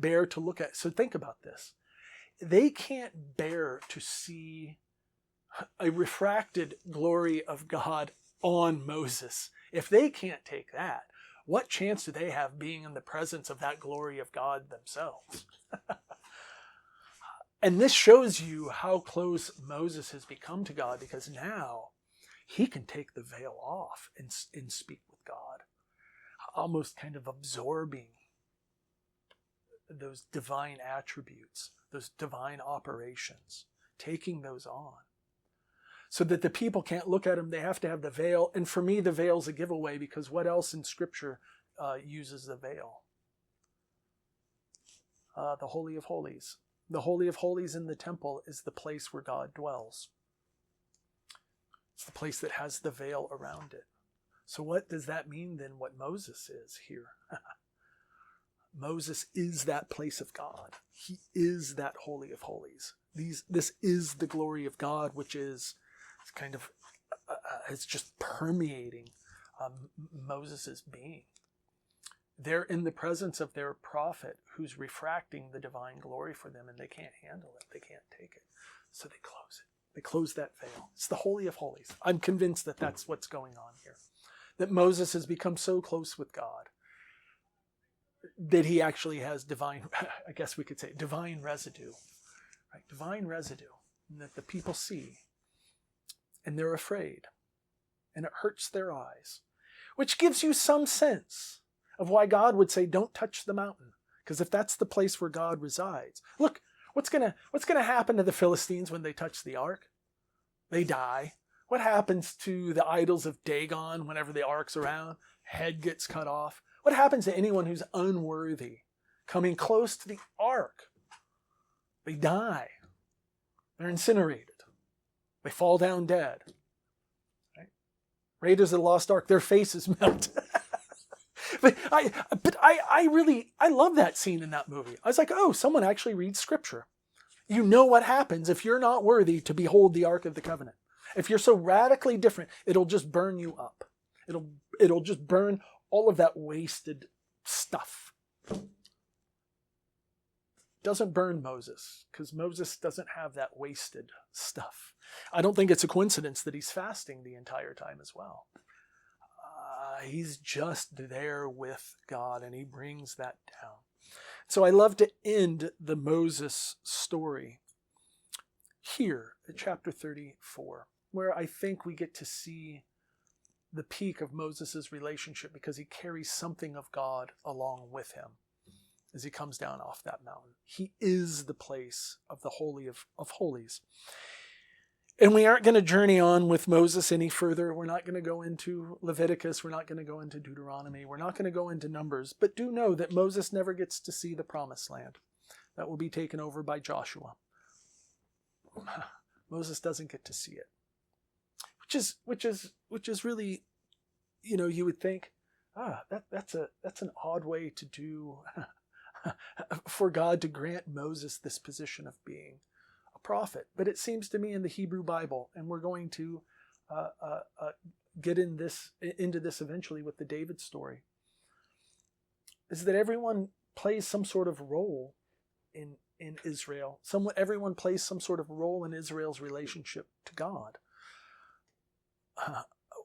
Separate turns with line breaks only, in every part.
bear to look at. So think about this. They can't bear to see a refracted glory of God on Moses. If they can't take that, what chance do they have being in the presence of that glory of God themselves? And this shows you how close Moses has become to God, because now he can take the veil off and speak with God, almost kind of absorbing those divine attributes, those divine operations, taking those on. So that the people can't look at him, they have to have the veil. And for me, the veil's a giveaway, because what else in Scripture uses the veil? The Holy of Holies. The Holy of Holies in the temple is the place where God dwells. It's the place that has the veil around it. So what does that mean then, what Moses is here? Moses is that place of God. He is that Holy of Holies. This is the glory of God, which is kind of, it's just permeating Moses' being. They're in the presence of their prophet who's refracting the divine glory for them, and they can't handle it. They can't take it. So they close it. They close that veil. It's the Holy of Holies. I'm convinced that that's what's going on here. That Moses has become so close with God that he actually has divine, I guess we could say, divine residue. Right? Divine residue. And that the people see. And they're afraid. And it hurts their eyes. Which gives you some sense of why God would say, don't touch the mountain. Because if that's the place where God resides. Look, what's gonna happen to the Philistines when they touch the ark? They die. What happens to the idols of Dagon whenever the ark's around? Head gets cut off. What happens to anyone who's unworthy coming close to the ark? They die. They're incinerated. They fall down dead. Right? Raiders of the Lost Ark, their faces melt. But I love that scene in that movie. I was like, oh, someone actually reads Scripture. You know what happens if you're not worthy to behold the Ark of the Covenant. If you're so radically different, it'll just burn you up. It'll just burn all of that wasted stuff. Doesn't burn Moses, because Moses doesn't have that wasted stuff. I don't think it's a coincidence that he's fasting the entire time as well. He's just there with God, and he brings that down. So I love to end the Moses story here at chapter 34, where I think we get to see the peak of Moses' relationship, because he carries something of God along with him as he comes down off that mountain. He is the place of the Holy of Holies. And we aren't going to journey on with Moses any further. We're not going to go into Leviticus. We're not going to go into Deuteronomy. We're not going to go into Numbers. But do know that Moses never gets to see the promised land. That will be taken over by Joshua. Moses doesn't get to see it. Which is really, you would think, that's an odd way to do for God to grant Moses this position of being prophet. But it seems to me in the Hebrew Bible, and we're going to get into this eventually with the David story, is that everyone plays some sort of role in Israel. Everyone plays some sort of role in Israel's relationship to God.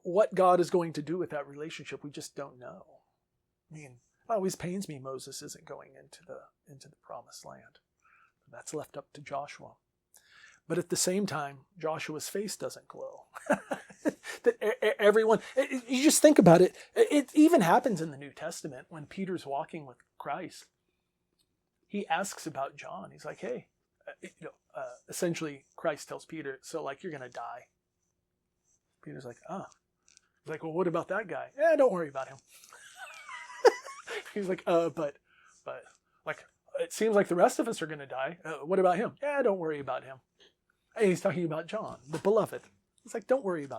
What God is going to do with that relationship, we just don't know. I mean, it always pains me Moses isn't going into the promised land. That's left up to Joshua. But at the same time, Joshua's face doesn't glow. That everyone, you just think about it. It even happens in the New Testament when Peter's walking with Christ. He asks about John. He's like, hey, essentially Christ tells Peter, so like you're going to die. Peter's like, oh. He's like, well, what about that guy? Yeah, don't worry about him. He's like, but like, it seems like the rest of us are going to die. What about him? Yeah, don't worry about him. And he's talking about John, the beloved. It's like, don't worry about him.